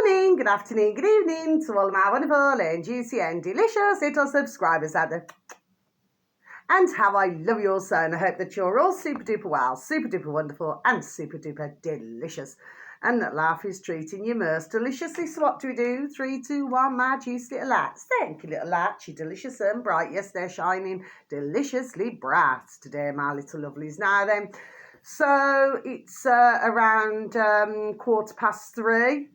morning, good afternoon, good evening to all my wonderful and juicy and delicious little subscribers out there. And how I love you all so, and I hope that you're all super duper well, super duper wonderful, and super duper delicious. And that life is treating you most deliciously. So what do we do? 3, 2, 1, my juicy little lights. Thank you, little lights. You're delicious and bright. Yes, they're shining deliciously bright today, my little lovelies. Now then, so it's around 3:15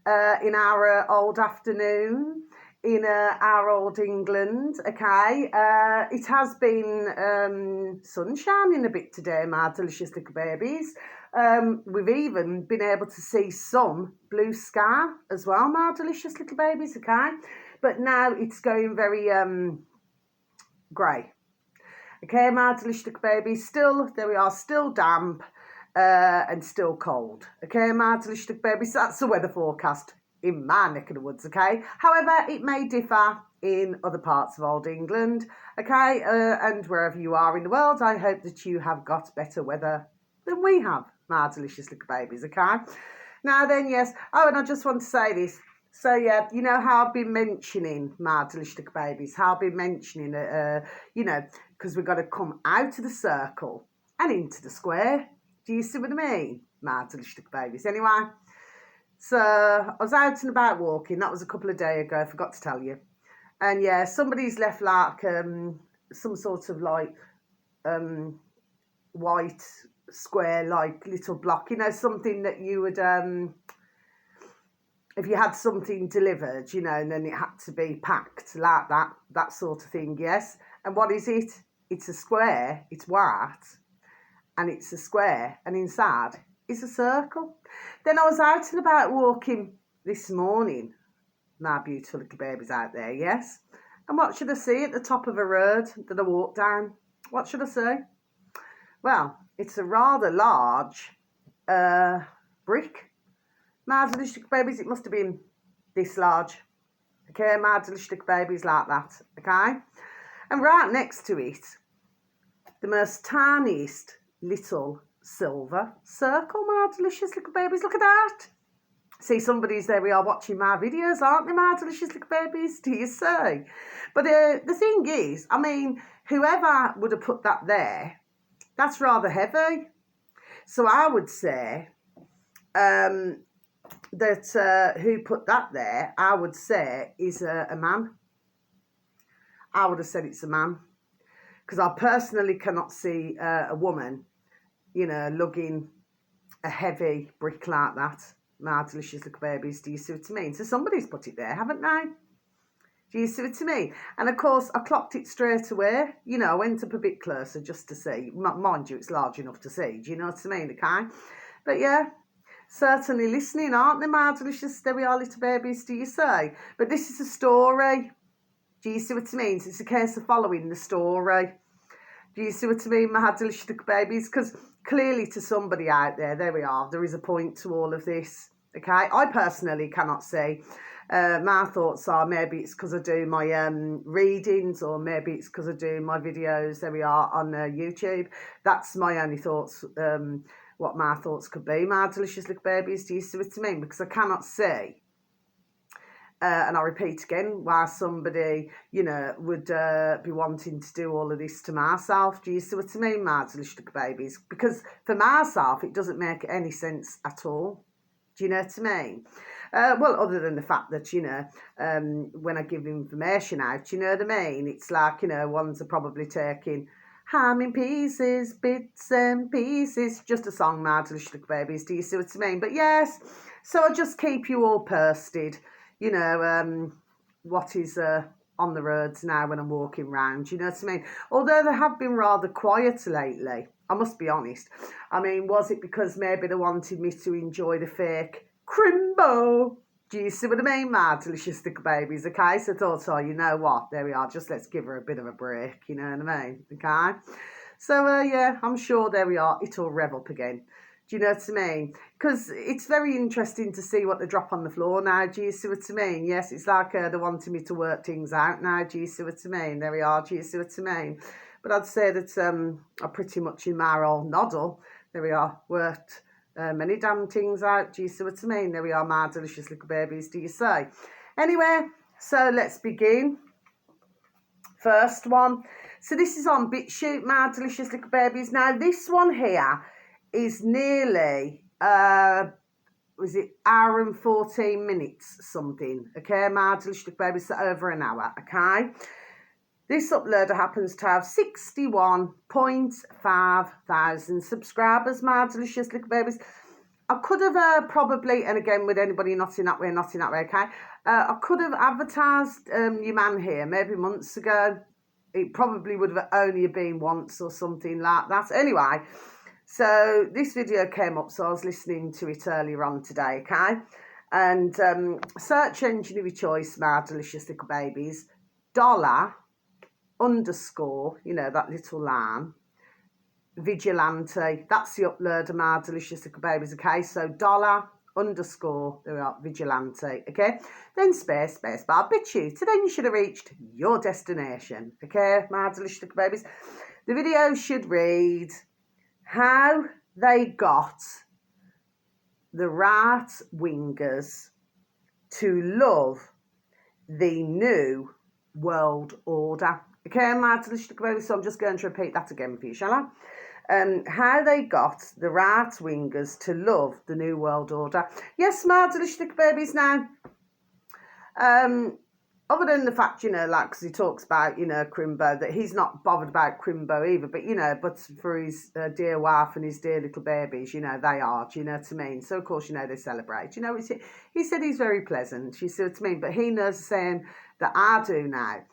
in our old afternoon in our old England. Okay, it has been sunshining a bit today, my delicious little babies. We've even been able to see some blue sky as well, my delicious little babies. Okay, but now it's going very grey. Okay, my delicious little babies, still, there we are, still damp and still cold. Okay, my delicious little babies, that's the weather forecast in my neck of the woods, okay? However, it may differ in other parts of old England, okay? And wherever you are in the world, I hope that you have got better weather than we have, my delicious little babies, okay? Now then, yes, oh, and I just want to say this. So, yeah, you know how I've been mentioning my delicious little babies, how I've been mentioning, you know, because we've got to come out of the circle and into the square. Do you see what I mean? My delicious little babies. Anyway, so I was out and about walking. That was a couple of days ago, I forgot to tell you. And, yeah, somebody's left, like, some sort of, like, white square, like, little block. You know, something that you would... if you had something delivered, you know, and then it had to be packed like that sort of thing, yes. And what is it? It's a square, it's white, and it's a square, and inside is a circle. Then I was out and about walking this morning, my beautiful little babies out there, yes. And what should I see at the top of a road that I walked down? What should I see? Well, it's a rather large brick. My delicious babies, it must have been this large. Okay, my delicious babies like that. Okay? And right next to it, the most tiniest little silver circle, my delicious little babies. Look at that. See, somebody's there we are watching my videos, aren't they, my delicious little babies? Do you see? But the thing is, I mean, whoever would have put that there, that's rather heavy. So I would say... that who put that there, I would say, is a man. I would have said it's a man. Because I personally cannot see a woman, you know, lugging a heavy brick like that. My delicious little babies, do you see what I mean? So somebody's put it there, haven't they? Do you see what I mean? And of course, I clocked it straight away. You know, I went up a bit closer just to see. Mind you, it's large enough to see. Do you know what I mean? Okay? But yeah... certainly listening, aren't they, my delicious? There we are, little babies, do you say? But this is a story. Do you see what I mean? So it's a case of following the story. Do you see what I mean, my delicious little babies? Because clearly to somebody out there, there we are, there is a point to all of this. Okay, I personally cannot see. My thoughts are maybe it's because I do my readings, or maybe it's because I do my videos, there we are, on YouTube. That's my only thoughts, what my thoughts could be, my delicious little babies. Do you see what I mean? Because I cannot see, and I repeat again, why somebody, you know, would be wanting to do all of this to myself. Do you see what I mean, my delicious little babies? Because for myself, it doesn't make any sense at all. Do you know what I mean? Well, other than the fact that, you know, when I give information out, you know what I mean? It's like, you know, ones are probably taking ham in pieces, bits and pieces. Just a song, my delicious little babies. Do you see what I mean? But yes, so I just keep you all posted, you know, what is on the roads now when I'm walking round. You know what I mean? Although they have been rather quiet lately, I must be honest. I mean, was it because maybe they wanted me to enjoy the fake crimbo? Do you see what I mean, my delicious little babies? Okay, so I thought, oh, you know what? There we are. Just let's give her a bit of a break. You know what I mean? Okay. So, yeah, I'm sure there we are. It'll rev up again. Do you know what I mean? Because it's very interesting to see what they drop on the floor now. Do you see what I mean? Yes, it's like they're wanting me to work things out now. Do you see what I mean? There we are. Do you see what I mean? But I'd say that I pretty much in my old noddle, there we are, worked many damn things out. Do you see what I mean? There we are, my delicious little babies, do you say? Anyway, so let's begin. First one. So this is on BitChute, my delicious little babies. Now this one here is nearly, was it hour and 14 minutes something? Okay, my delicious little babies, so over an hour, okay? This uploader happens to have 61.5 thousand subscribers, my delicious little babies. I could have probably, and again with anybody not in that way, okay? I could have advertised your man here maybe months ago. It probably would have only been once or something like that. Anyway, so this video came up, so I was listening to it earlier on today, okay? And search engine of your choice, my delicious little babies, $_ you know, that little lamb, vigilante. That's the uploader, my delicious little babies, okay? So $_ there we are, vigilante, okay? Then space bar, BitChute. So then you should have reached your destination, okay, my delicious little babies? The video should read how they got the right wingers to love the new world order. Okay, my delicious little babies, so I'm just going to repeat that again for you, shall I? How they got the right wingers to love the new world order. Yes, my delicious little babies. Now, other than the fact, you know, like, because he talks about, you know, Crimbo, that he's not bothered about Crimbo either, but, you know, but for his dear wife and his dear little babies, you know, they are, do you know what I mean? So, of course, you know, they celebrate. You know, he said he's very pleasant, you see what I mean? But he knows the saying that I do now,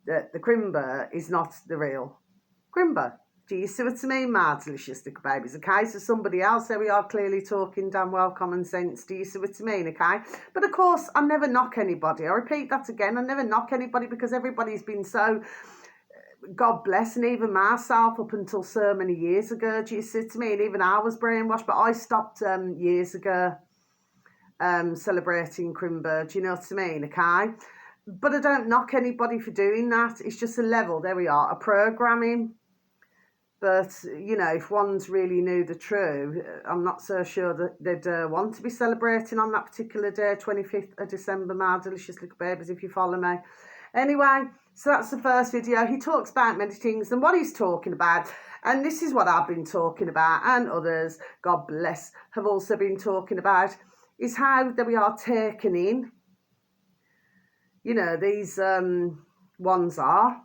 that the Crimbo is not the real Crimbo. Do you see what I mean, my delicious little babies? Okay, so somebody else, there we are, clearly talking damn well common sense. Do you see what I mean, okay? But of course, I never knock anybody. I repeat that again. I never knock anybody because everybody's been so, God bless, and even myself up until so many years ago, do you see what I mean? Even I was brainwashed, but I stopped years ago celebrating Crimbo. Do you know what I mean, okay? But I don't knock anybody for doing that. It's just a level, there we are, a programming. But, you know, if one's really knew the truth, I'm not so sure that they'd want to be celebrating on that particular day, 25th of December, my delicious little babies, if you follow me. Anyway, so that's the first video. He talks about many things and what he's talking about. And this is what I've been talking about, and others, God bless, have also been talking about, is how that we are taken in. You know, these ones are.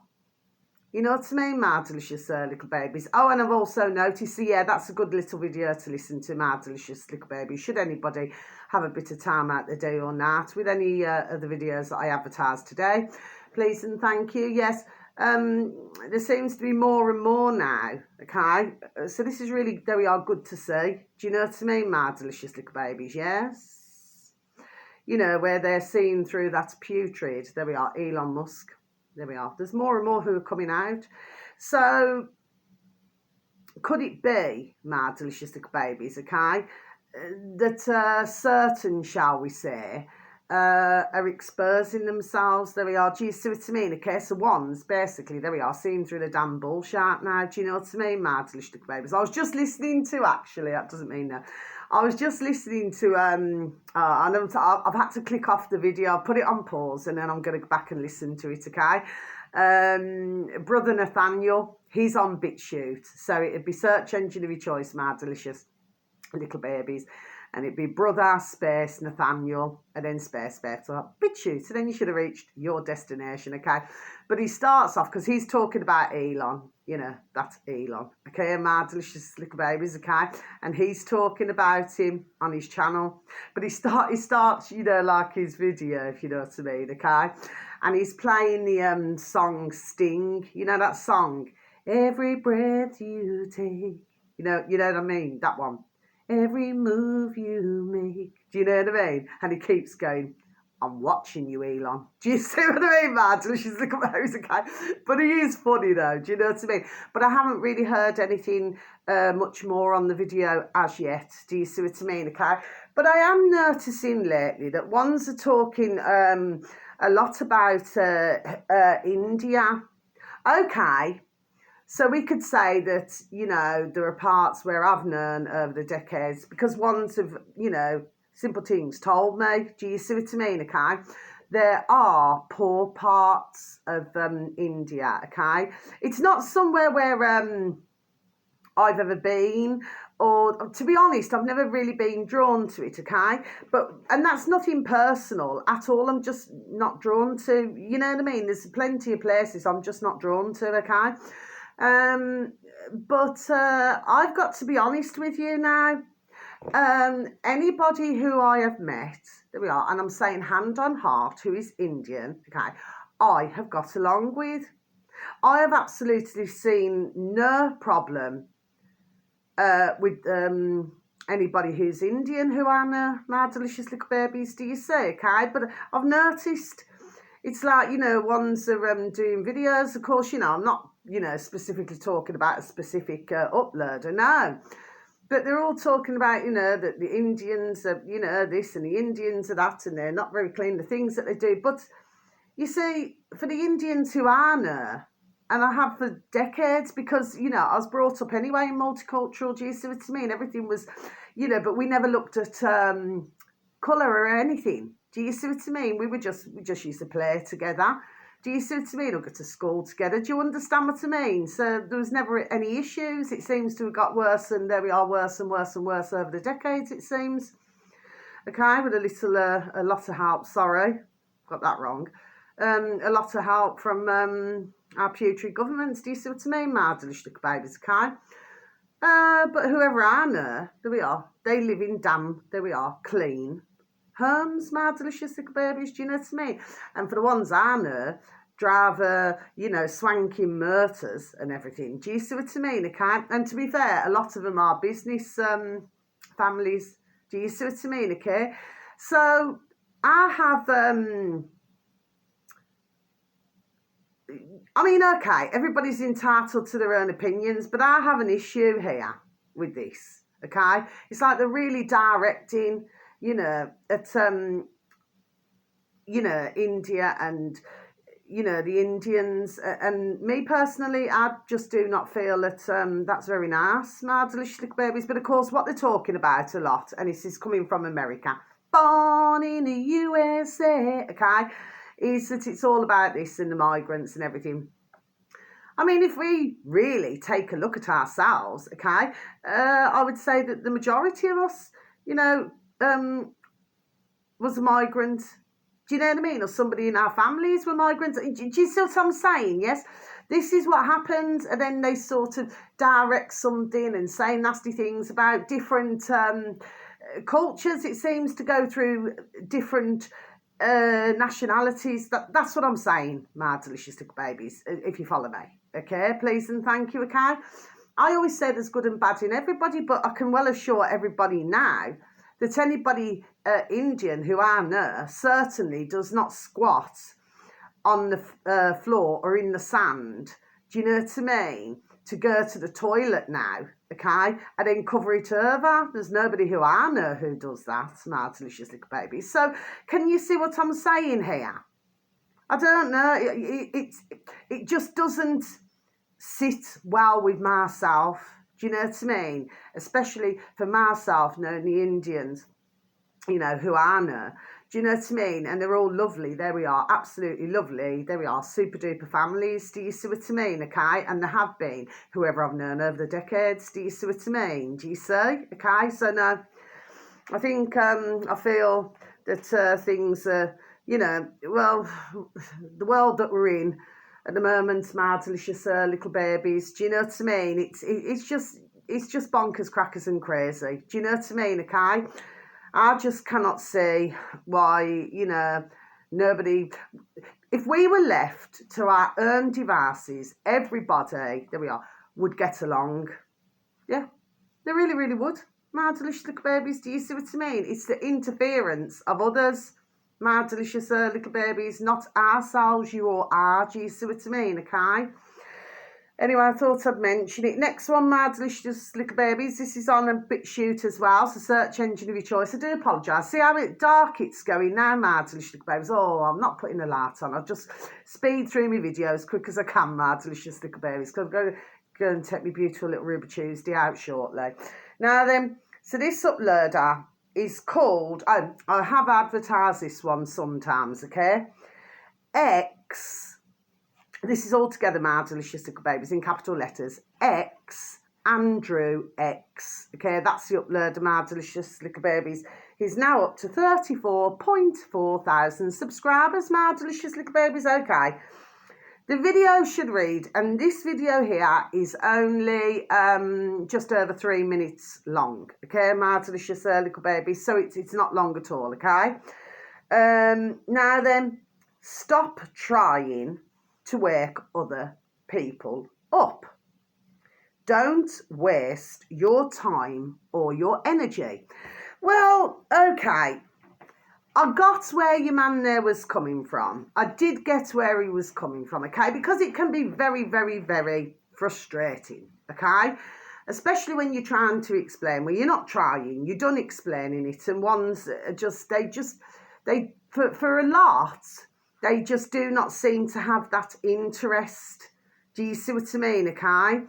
You know what I mean, my delicious little babies. Oh, and I've also noticed, so yeah, that's a good little video to listen to, my delicious little babies. Should anybody have a bit of time out the day or night with any of the videos that I advertised today, please and thank you. Yes, there seems to be more and more now, okay? So this is really, there we are, good to see. Do you know what I mean, my delicious little babies, yes? You know, where they're seen through that putrid, there we are, Elon Musk. There we are. There's more and more who are coming out. So, could it be, my delicious little babies, okay, that certain, shall we say, are exposing themselves? There we are. Do you see what I mean? Okay, so ones, basically, there we are, seeing through the damn bullshit now. Do you know what I mean, my delicious little babies? I was just listening to, actually, that doesn't mean that. I was just listening to, I've had to click off the video, I'll put it on pause, and then I'm going to go back and listen to it, okay? Brother Nathaniel, he's on BitChute, so it'd be search engine of your choice, my delicious little babies, and it'd be Brother space Nathaniel, and then space, so BitChute, so then you should have reached your destination, okay? But he starts off, because he's talking about Elon. You know, that's Elon, okay, my delicious little babies, okay, and he's talking about him on his channel, but he starts, you know, like his video, if you know what I mean, okay, and he's playing the song Sting, you know that song, every breath you take, you know what I mean, that one, every move you make, do you know what I mean, and he keeps going, I'm watching you, Elon. Do you see what I mean, man? She's looking at those guy. But he is funny, though. Do you know what I mean? But I haven't really heard anything much more on the video as yet. Do you see what I mean, okay? But I am noticing lately that ones are talking a lot about India. Okay, So we could say that, you know, there are parts where I've known over the decades, because ones have, you know, simple things told me. Do you see what I mean? Okay. There are poor parts of India. Okay. It's not somewhere where I've ever been, or to be honest, I've never really been drawn to it, okay? And that's nothing personal at all. I'm just not drawn to, you know what I mean? There's plenty of places I'm just not drawn to, okay? But I've got to be honest with you now. Anybody who I have met, there we are, and I'm saying hand on heart, who is Indian, okay, I have got along with. I have absolutely seen no problem with anybody who's Indian who are my delicious little babies, do you see, okay? But I've noticed it's like, you know, ones are doing videos, of course, you know, I'm not, you know, specifically talking about a specific uploader, no. But they're all talking about, you know, that the Indians are, you know, this and the Indians are that, and they're not very clean, the things that they do. But you see, for the Indians who are now, and I have for decades, because, you know, I was brought up anyway in multicultural, do you see what I mean? Everything was, you know, but we never looked at colour or anything. Do you see what I mean? We just used to play together. Do you see what I mean? Or go to school together. Do you understand what I mean? So there was never any issues. It seems to have got worse, and there we are, worse and worse and worse over the decades, it seems. Okay, with a lot of help, sorry, got that wrong. A lot of help from our putrid governments. Do you see what I mean? My delicious little babies, okay? But whoever I know, there we are. They live in damn, there we are, clean homes, my delicious little babies. Do you know what I mean? And for the ones I know, drive, you know, swanky motors and everything. Do you see what I mean? Okay? And to be fair, a lot of them are business families. Do you see what I mean? Okay? So I have... I mean, okay, everybody's entitled to their own opinions, but I have an issue here with this, okay? It's like they're really directing, you know, at, you know, India and, you know, the Indians. And me personally, I just do not feel that that's very nice, my delicious little babies. But of course, what they're talking about a lot, and this is coming from America, born in the USA, okay, is that it's all about this and the migrants and everything. I mean, if we really take a look at ourselves, okay, I would say that the majority of us, you know, was a migrant. Do you know what I mean? Or somebody in our families were migrants. Do you see what I'm saying? Yes? This is what happens, and then they sort of direct something and say nasty things about different cultures. It seems to go through different nationalities. That's what I'm saying, my delicious little babies, if you follow me. Okay, please and thank you, okay? I always say there's good and bad in everybody, but I can well assure everybody now that anybody Indian who I know certainly does not squat on the floor or in the sand. Do you know what I mean? To go to the toilet now, okay, and then cover it over. There's nobody who I know who does that, my delicious little baby. So can you see what I'm saying here? I don't know. It just doesn't sit well with myself. Do you know what I mean? Especially for myself, knowing the Indians, you know, who I know. Do you know what I mean? And they're all lovely. There we are. Absolutely lovely. There we are. Super duper families. Do you see what I mean? Okay. And there have been, whoever I've known over the decades. Do you see what I mean? Do you see? Okay. So no, I think I feel that things are, you know, well, the world that we're in at the moment, my delicious little babies. Do you know what I mean? It's just bonkers, crackers and crazy. Do you know what I mean? Okay. I just cannot see why, you know, nobody... If we were left to our own devices, everybody, there we are, would get along. Yeah, they really, really would. My delicious little babies, do you see what I mean? It's the interference of others, my delicious little babies, not ourselves, you or I. Do you see what I mean, okay? Anyway, I thought I'd mention it. Next one, my delicious little babies. This is on a BitChute as well, so search engine of your choice. I do apologise. See how dark it's going now, my delicious little babies. Oh, I'm not putting a light on. I'll just speed through my videos as quick as I can, my delicious little babies. Because I'm going go and take my beautiful little Ruby Tuesday out shortly. Now then, so this uploader is called, I have advertised this one sometimes, okay? X, this is all together, my delicious little babies, in capital letters. X Andrew X, okay? That's the uploader, my delicious little babies. He's now up to 34.4 thousand subscribers, my delicious little babies, okay? The video should read, and this video here is only just over 3 minutes long, okay, my delicious little babies, so it's not long at all, okay? Now then, stop trying to wake other people up. Don't waste your time or your energy. Well, okay, I got where your man there was coming from. I did get where he was coming from, okay? Because it can be very, very, very frustrating, okay? Especially when you're trying to explain. Well, you're not trying, you're done explaining it. And ones are for a lot, they just do not seem to have that interest. Do you see what I mean, okay?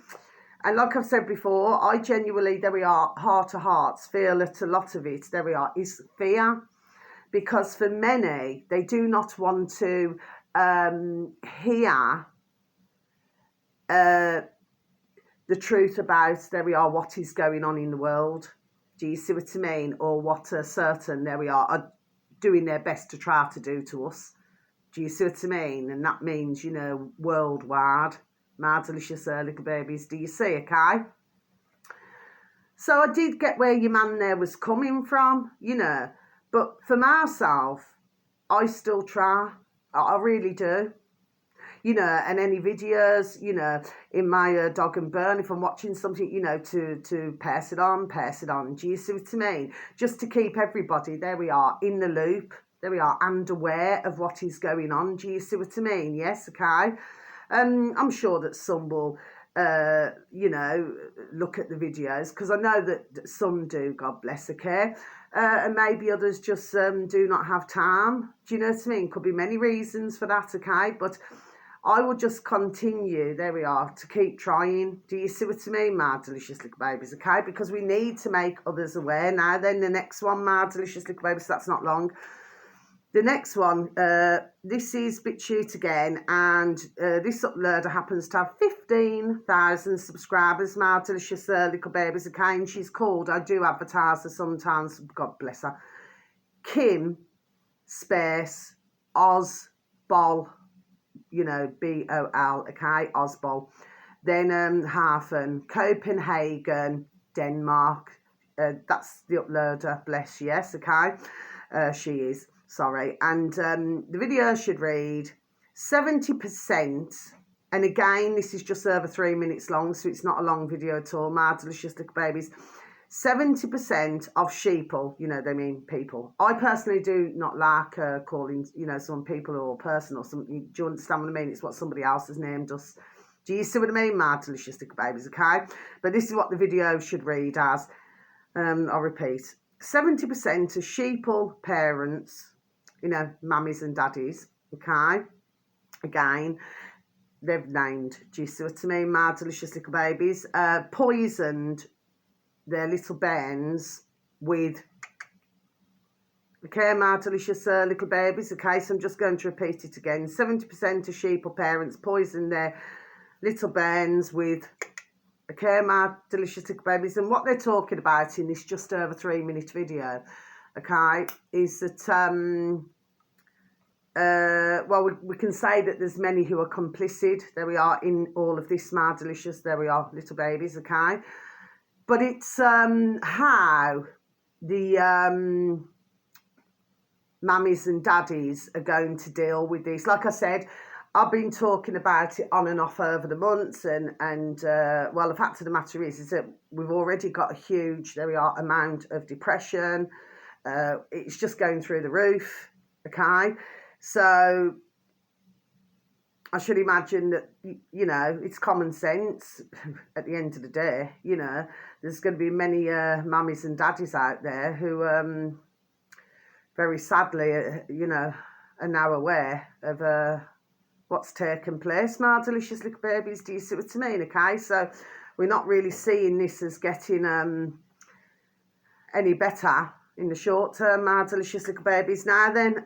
And like I've said before, I genuinely, there we are, heart to hearts, feel that a lot of it, there we are, is fear. Because for many, they do not want to hear the truth about, there we are, what is going on in the world. Do you see what I mean? Or what certain, there we are doing their best to try to do to us. Do you see what I mean? And that means, you know, worldwide. My delicious little babies, do you see, okay? So I did get where your man there was coming from, you know. But for myself, I still try. I really do. You know, and any videos, you know, in my dog and burn, if I'm watching something, you know, to pass it on. Do you see what I mean? Just to keep everybody, there we are, in the loop. There we are, and aware of what is going on. Do you see what I mean? Yes, okay. I'm sure that some will, you know, look at the videos, because I know that some do, God bless, okay? And maybe others just do not have time. Do you know what I mean? Could be many reasons for that, okay? But I will just continue, there we are, to keep trying. Do you see what I mean, my delicious little babies, okay? Because we need to make others aware. Now then, the next one, my delicious little babies, that's not long. The next one, this is BitChute again, and this uploader happens to have 15,000 subscribers, my delicious little babies, okay, and she's called, I do advertise her sometimes, God bless her, Kim space Osbol, you know, B-O-L, okay, Osbol, then Hafen, Copenhagen, Denmark, that's the uploader, bless, yes, okay, she is. Sorry, and the video should read 70%, and again, this is just over 3 minutes long, so it's not a long video at all, my delicious little babies. 70% of sheeple, you know, they mean people. I personally do not like calling, you know, some people or person or something. Do you understand what I mean? It's what somebody else has named us. Do you see what I mean, my delicious little babies, okay? But this is what the video should read as. I'll repeat. 70% of sheeple parents, you know, mummies and daddies, okay? Again, they've named, do you see what I mean, my delicious little babies, poisoned their little bairns with, okay, my delicious little babies, okay? So I'm just going to repeat it again. 70% of sheeple parents poison their little bairns with, okay, my delicious little babies. And what they're talking about in this just over 3 minute video, okay, is that, well, we can say that there's many who are complicit. There we are in all of this, my delicious, there we are, little babies, okay? But it's how the mummies and daddies are going to deal with this. Like I said, I've been talking about it on and off over the months, and well, the fact of the matter is that we've already got a huge, there we are, amount of depression. It's just going through the roof, okay? So I should imagine that, you know, it's common sense at the end of the day, you know, there's going to be many mummies and daddies out there who very sadly, you know, are now aware of what's taken place, my delicious little babies. Do you see what I mean? Okay, so we're not really seeing this as getting any better in the short term, my delicious little babies. Now then,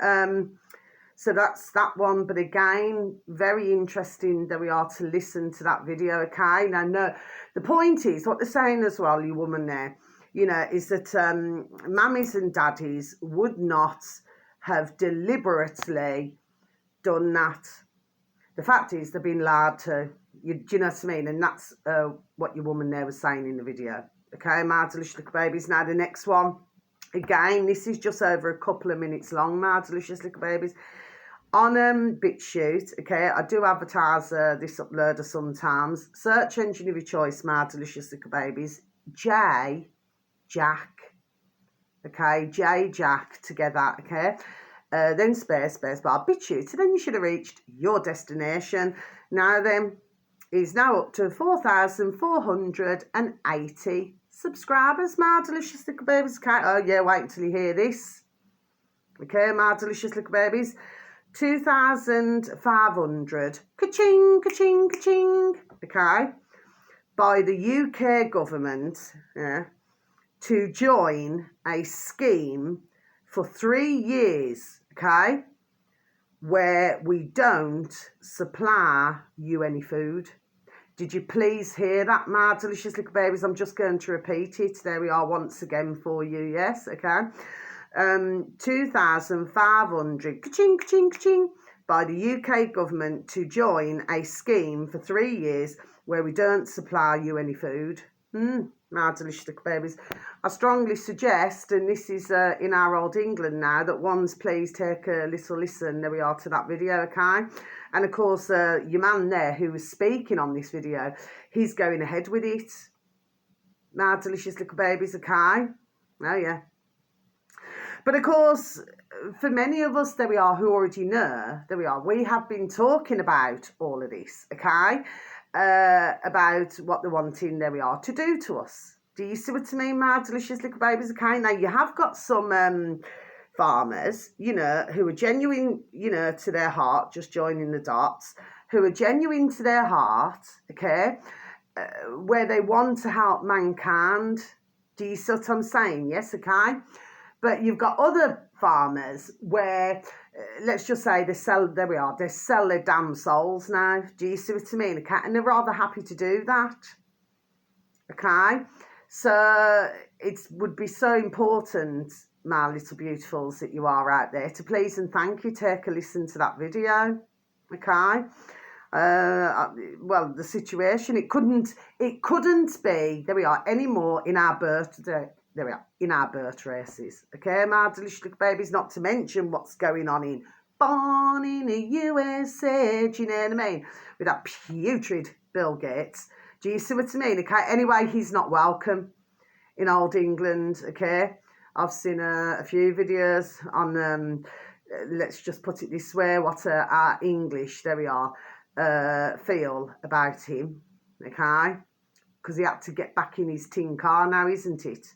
so that's that one. But again, very interesting that we are to listen to that video, okay? Now, no, the point is, what they're saying as well, you woman there, you know, is that mummies and daddies would not have deliberately done that. The fact is, they've been lied to. Do you know what I mean? And that's what your woman there was saying in the video. Okay, my delicious little babies. Now, the next one, again, this is just over a couple of minutes long, my delicious little babies. On BitChute, okay, I do advertise this uploader sometimes. Search engine of your choice, my delicious little babies. J Jack, okay, J Jack together, okay. Then space bar BitChute, so then you should have reached your destination. Now then, is now up to 4,480 subscribers, my delicious little babies. Okay, oh yeah, wait until you hear this. Okay, my delicious little babies. 2,500, ka-ching, ka-ching, ka-ching, okay, by the UK government, yeah, to join a scheme for 3 years, okay, where we don't supply you any food. Did you please hear that, my delicious little babies? I'm just going to repeat it. There we are once again for you, yes, okay. 2,500, ka-ching, ka-ching, ka-ching, by the UK government to join a scheme for 3 years where we don't supply you any food. My delicious little babies. I strongly suggest, and this is in our old England now, that ones please take a little listen. There we are to that video, okay? And of course, your man there who was speaking on this video, he's going ahead with it. My delicious little babies, okay? Oh, yeah. But of course, for many of us, there we are, who already know, there we are, we have been talking about all of this, okay? About what they're wanting, there we are, to do to us. Do you see what I mean, my delicious little babies? Okay, now you have got some farmers, you know, who are genuine, you know, to their heart, just joining the dots, who are genuine to their heart, okay, where they want to help mankind. Do you see what I'm saying? Yes, okay? But you've got other farmers where, let's just say they sell their damn souls now. Do you see what I mean? Okay? And they're rather happy to do that. Okay? So it would be so important, my little beautifuls that you are out there, to please and thank you, take a listen to that video. Okay? Well, the situation, it couldn't be, there we are, anymore in our birthday. There we are, in our birth races. Okay, my delicious little babies, not to mention what's going on in Born in the USA, do you know what I mean? With that putrid Bill Gates. Do you see what I mean? Okay, anyway, he's not welcome in old England, okay? I've seen a few videos on, let's just put it this way, what our English, there we are, feel about him, okay? Because he had to get back in his tin car now, isn't it?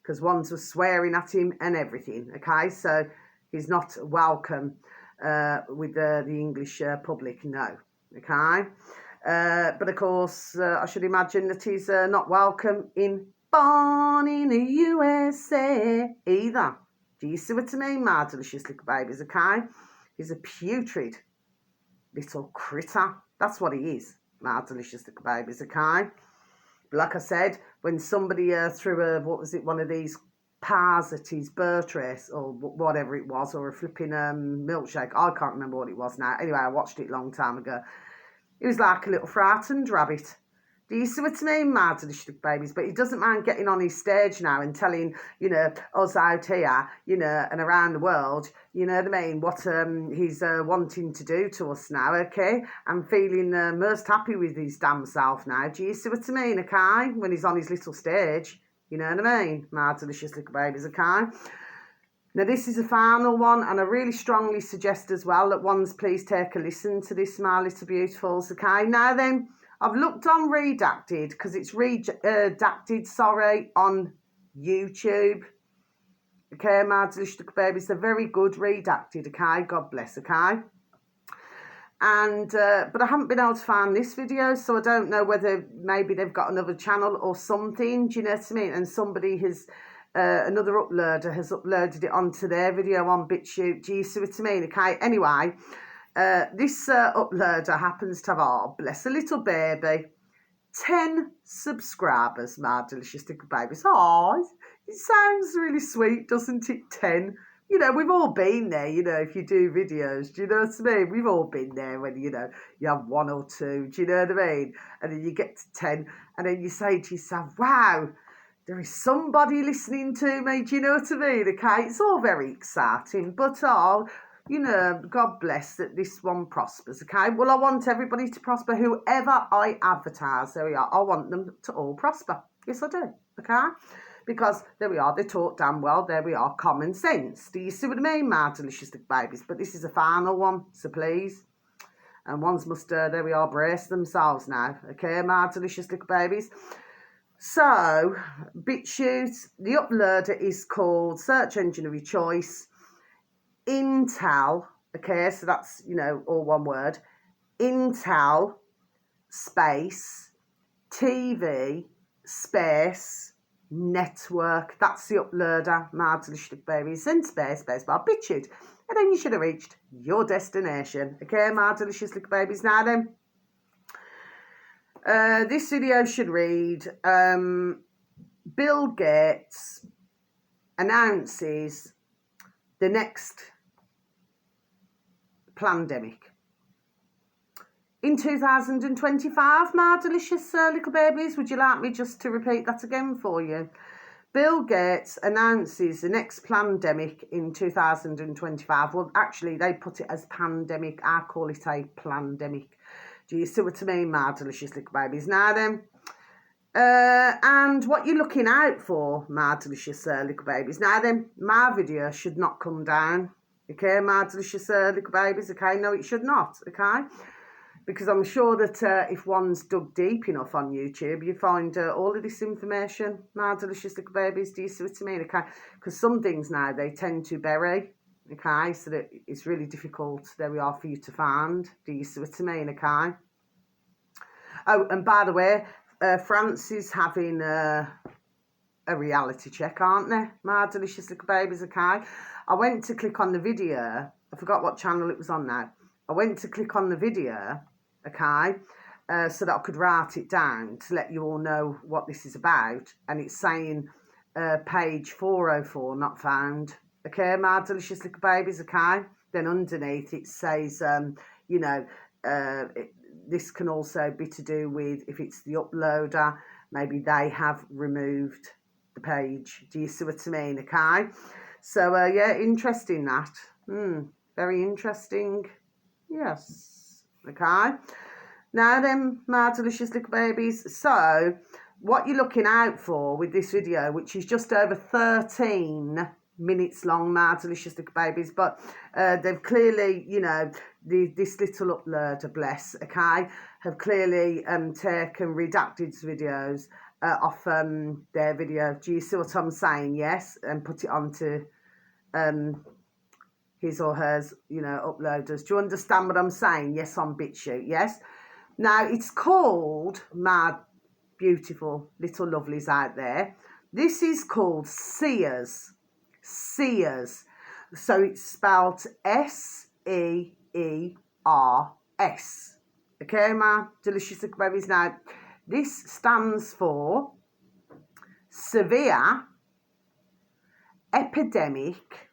Because ones were swearing at him and everything, okay? So he's not welcome with the English public, no, okay? But of course, I should imagine that he's not welcome in Born in the USA either. Do you see what I mean, my delicious little babies, okay? He's a putrid little critter. That's what he is, my delicious little babies, okay? Like I said, when somebody threw one of these pies at his birth race, or whatever it was, or a flipping milkshake, I can't remember what it was now. Anyway, I watched it a long time ago. He was like a little frightened rabbit. Do you see what I mean, my delicious babies? But he doesn't mind getting on his stage now and telling, you know, us out here, you know, and around the world, you know what I mean, what he's wanting to do to us now, okay? I'm feeling most happy with his damn self now. Do you see what I mean, okay? When he's on his little stage, you know what I mean? My delicious little babies, okay? Now, this is a final one, and I really strongly suggest as well that ones please take a listen to this, my little beautifuls, okay? Now then, I've looked on Redacted, because it's redacted, sorry, on YouTube. Okay, my delicious little babies, they're very good, Redacted, okay? God bless, okay? And but I haven't been able to find this video, so I don't know whether maybe they've got another channel or something. Do you know what I mean? And somebody has another uploader has uploaded it onto their video on BitChute. Do you see what I mean? Okay. Anyway, this uploader happens to have, oh, bless a little baby, 10 subscribers. My delicious little babies. Oh, it sounds really sweet, doesn't it? 10. You know, we've all been there, you know, if you do videos, do you know what I mean? We've all been there when, you know, you have 1 or 2, do you know what I mean? And then you get to 10, and then you say to yourself, wow, there is somebody listening to me, do you know what I mean? Okay, it's all very exciting, but oh, you know, God bless that this one prospers, okay? Well, I want everybody to prosper. Whoever I advertise, there we are, I want them to all prosper. Yes, I do, okay? Because there we are, they talk damn well, there we are, common sense. Do you see what I mean, my delicious little babies? But this is a final one, so please. And ones must, there we are, brace themselves now. Okay, my delicious little babies. So, BitChute, the uploader is called Search Engine of Your Choice, Intel, okay, so that's, you know, all one word, Intel, space, TV, space, network. That's the uploader, my delicious babies, and space bar BitChute, and then you should have reached your destination. Okay, my delicious little babies. Now then, this video should read, Bill Gates announces the next pandemic in 2025, my delicious little babies. Would you like me just to repeat that again for you? Bill Gates announces the next pandemic in 2025. Well, actually, they put it as pandemic. I call it a plandemic. Do you see what I mean, my delicious little babies? Now then, and what you're looking out for, my delicious little babies. Now then, my video should not come down. Okay, my delicious little babies. Okay, no, it should not. Okay. Because I'm sure that if one's dug deep enough on YouTube, you find all of this information, my delicious little babies. Do you see what I mean? Okay, because some things now, they tend to bury, okay, so that it's really difficult, there we are, for you to find. Do you see what I mean? Okay. Oh, and by the way, France is having a reality check, aren't they, my delicious little babies? Okay. I went to click on the video. I forgot what channel it was on now. I went to click on the video, okay, so that I could write it down to let you all know what this is about. And it's saying page 404 not found. Okay, my delicious little babies, okay. Then underneath it says, you know, this can also be to do with if it's the uploader, maybe they have removed the page. Do you see what I mean? Okay. So, yeah, interesting that. Very interesting. Yes. Okay. Now then, my delicious little babies. So, what you're looking out for with this video, which is just over 13 minutes long, my delicious little babies, but they've clearly, you know, this little uploader, bless, okay, have clearly taken redacted videos off their video. Do you see what I'm saying? Yes. And put it onto his or hers, you know, uploaders. Do you understand what I'm saying? Yes, on BitChute, yes. Now, it's called, my beautiful little lovelies out there, this is called Seers. Seers. So it's spelled S-E-E-R-S. Okay, my delicious little babies. Now, this stands for Severe Epidemic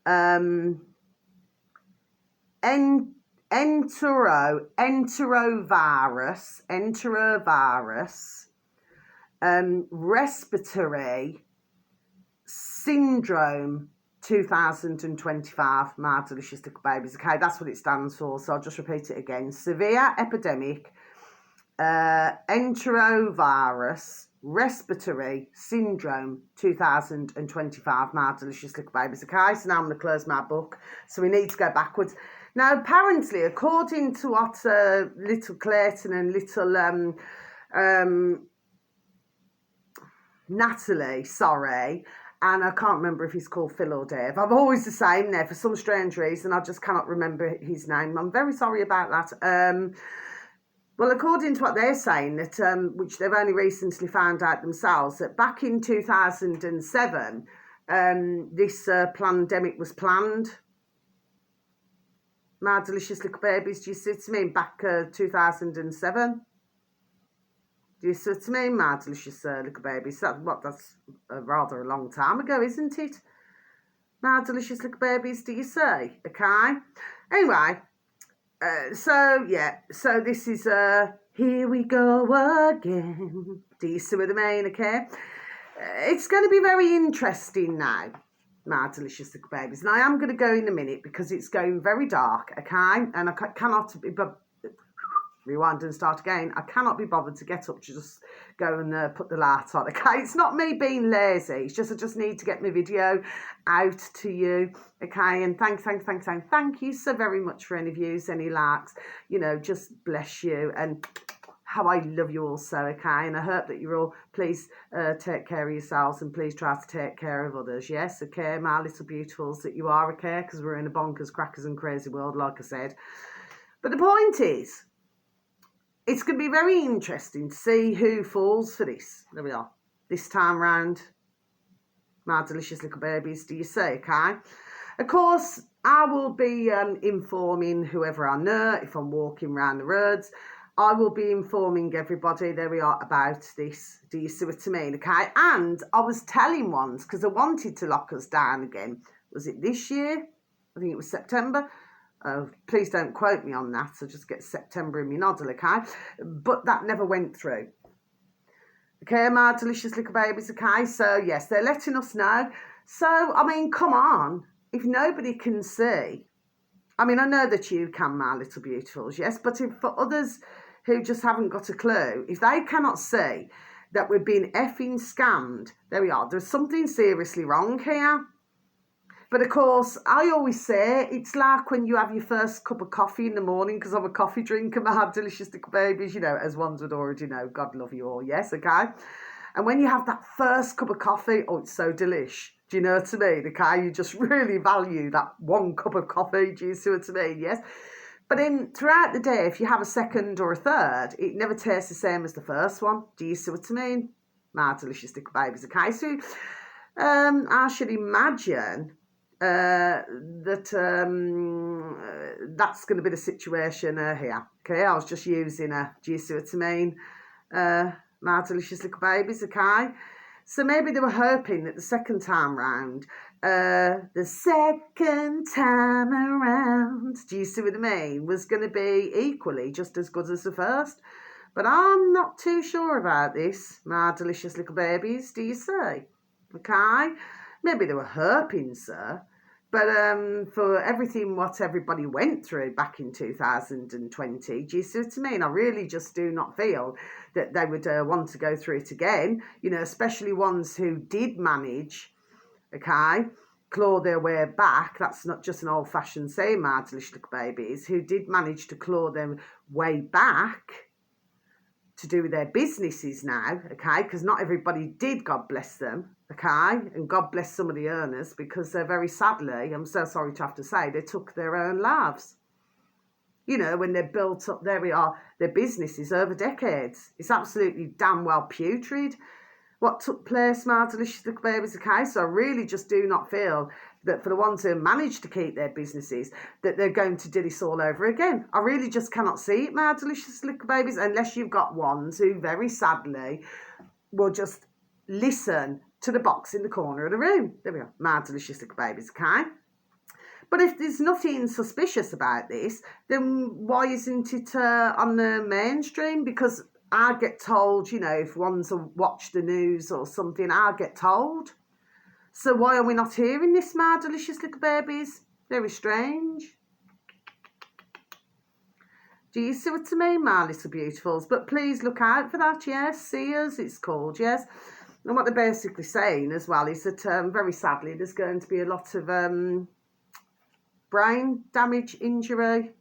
enterovirus respiratory syndrome 2025, my delicious little babies. Okay, that's what it stands for, so I'll just repeat it again. Severe epidemic enterovirus respiratory syndrome 2025, my delicious little babies. Okay, so now I'm going to close my book, so we need to go backwards. Now, apparently, according to what little Clayton and little Natalie, sorry, and I can't remember if he's called Phil or Dave. I'm always the same there for some strange reason. I just cannot remember his name. I'm very sorry about that. Well, according to what they're saying, that which they've only recently found out themselves, that back in 2007, this pandemic was planned. My delicious little babies, do you see what I mean? Back 2007. Do you see what I mean, my delicious little babies? That's rather a long time ago, isn't it? My delicious little babies, do you see? Okay. Anyway, so this is here we go again. Do you see what I mean? Okay. It's going to be very interesting now, my delicious little babies. And I am going to go in a minute because it's going very dark, okay? And I cannot be, rewind and start again. I cannot be bothered to get up to just go and put the light on, okay? It's not me being lazy. It's just I just need to get my video out to you, okay? And thank you so very much for any views, any likes. You know, just bless you and how I love you all so, okay? And I hope that you're all, please take care of yourselves and please try to take care of others, yes, okay? My little beautifuls that you are, okay? Because we're in a bonkers, crackers and crazy world, like I said. But the point is, it's going to be very interesting to see who falls for this. There we are. This time round, my delicious little babies, do you see, okay? Of course, I will be informing whoever I know if I'm walking around the roads. I will be informing everybody, there we are, about this. Do you see what I mean, okay? And I was telling ones, because I wanted to lock us down again. Was it this year? I think it was September. Please don't quote me on that. So just get September in my noddle, okay? But that never went through. Okay, my delicious little babies, okay? So, yes, they're letting us know. So, I mean, come on. If nobody can see, I mean, I know that you can, my little beautifuls, yes? But if for others who just haven't got a clue, if they cannot see that we're being effing scammed, there we are. There's something seriously wrong here. But of course, I always say it's like when you have your first cup of coffee in the morning, because I'm a coffee drinker, my delicious little babies, you know, as ones would already know. God love you all, yes, okay? And when you have that first cup of coffee, oh, it's so delish. Do you know what I mean? Okay, you just really value that one cup of coffee. Do you see what I mean? Yes. But then throughout the day, if you have a second or a third, it never tastes the same as the first one. Do you see what I mean? My delicious little babies, okay? So I should imagine that that's going to be the situation here. Okay, I was just using do you see what I mean? My delicious little babies, okay? So maybe they were hoping that the second time round, do you see what I mean, was going to be equally just as good as the first. But I'm not too sure about this, my delicious little babies, do you see? Okay? Maybe they were hoping, sir. But for everything what everybody went through back in 2020, do you see what I mean? I really just do not feel that they would want to go through it again, you know, especially ones who did manage, okay, claw their way back. That's not just an old-fashioned saying, my delicious little babies, who did manage to claw their way back to do with their businesses now, okay, because not everybody did, God bless them, okay, and God bless some of the earners, because they're very sadly, I'm so sorry to have to say, they took their own lives. You know, when they built up, there we are, their businesses over decades. It's absolutely damn well putrid what took place, my delicious little babies, okay? So I really just do not feel that for the ones who managed to keep their businesses, that they're going to do this all over again. I really just cannot see it, my delicious little babies, unless you've got ones who very sadly will just listen to the box in the corner of the room. There we are, my delicious little babies, okay? But if there's nothing suspicious about this, then why isn't it on the mainstream? Because I get told, you know, if one's watch the news or something, I get told. So why are we not hearing this, my delicious little babies? Very strange. Do you see what I mean, my little beautifuls? But please look out for that, yes. Seers, it's called, yes. And what they're basically saying as well is that, very sadly, there's going to be a lot of brain damage, injury,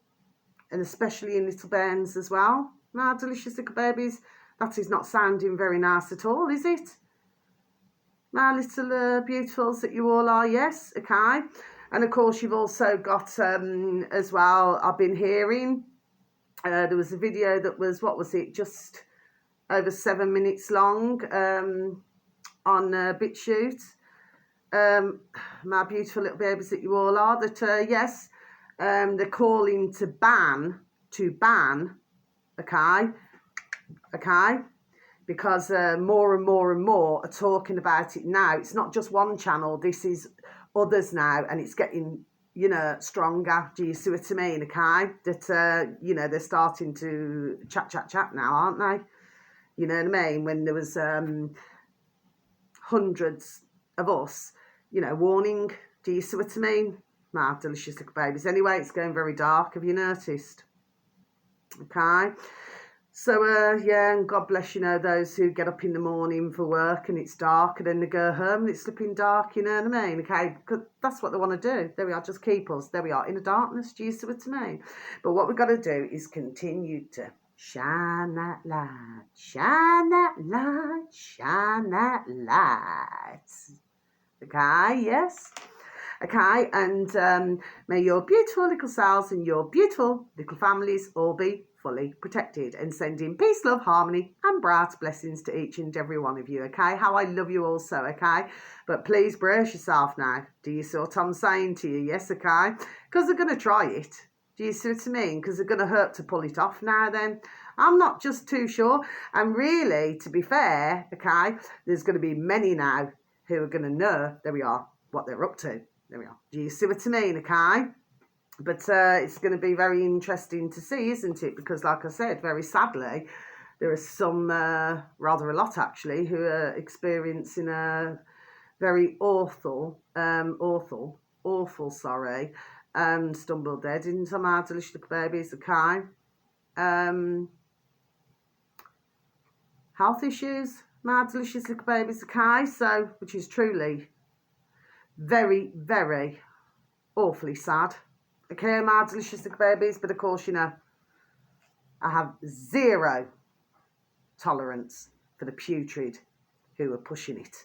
and especially in little bairns as well. My delicious little babies, that is not sounding very nice at all, is it? my little beautifuls that you all are, yes, okay. And of course you've also got as well, I've been hearing, there was a video that was, what was it, just over 7 minutes long on BitChute. My beautiful little babies that you all are, that yes, they're calling to ban, okay, because more and more are talking about it now. It's not just one channel, this is others now, and it's getting, you know, stronger. Do you see what I mean? Okay, that you know, they're starting to chat now, aren't they? You know what I mean? When there was hundreds of us, you know, warning. Do you see what I mean? My delicious little babies. Anyway, it's going very dark. Have you noticed? Okay. So, yeah, and God bless, you know, those who get up in the morning for work and it's dark, and then they go home and it's slipping dark, you know what I mean? Okay, because that's what they want to do. There we are, just keep us. There we are, in the darkness. Do you see what I mean? But what we've got to do is continue to shine that light, shine that light, shine that light. Okay, yes. Okay, and may your beautiful little selves and your beautiful little families all be fully protected, and sending peace, love, harmony and bright blessings to each and every one of you, okay? How I love you also, okay? But please brace yourself now. Do you see what I'm saying to you? Yes, okay? Because they're going to try it. Do you see what I mean? Because they're going to hurt to pull it off now then. I'm not just too sure. And really, to be fair, okay, there's going to be many now who are going to know, there we are, what they're up to. There we are. Do you see what I mean, okay? But it's going to be very interesting to see, isn't it? Because like I said, very sadly, there are some, rather a lot actually, who are experiencing a very awful, stumble dead into my delicious little babies, okay? Health issues, my delicious little babies, okay? So, which is truly very, very awfully sad. Okay, my delicious little babies, but of course, you know, I have zero tolerance for the putrid who are pushing it.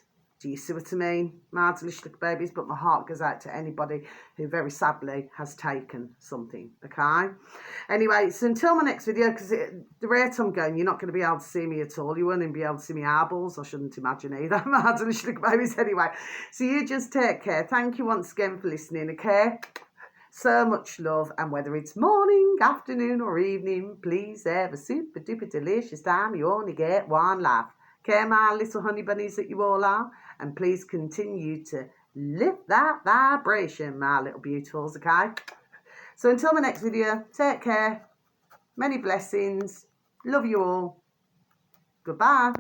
Do you see what I mean? My delicious little babies, but my heart goes out to anybody who very sadly has taken something, okay? Anyway, so until my next video, because the rate I'm going, you're not going to be able to see me at all. You won't even be able to see me eyeballs. I shouldn't imagine either. My delicious little babies anyway. So you just take care. Thank you once again for listening, okay? So much love, and whether it's morning, afternoon or evening, please have a super duper delicious time. You only get one life. Okay, my little honey bunnies that you all are, and please continue to lift that vibration, my little beautifuls, okay? So until my next video, take care, many blessings, love you all, goodbye.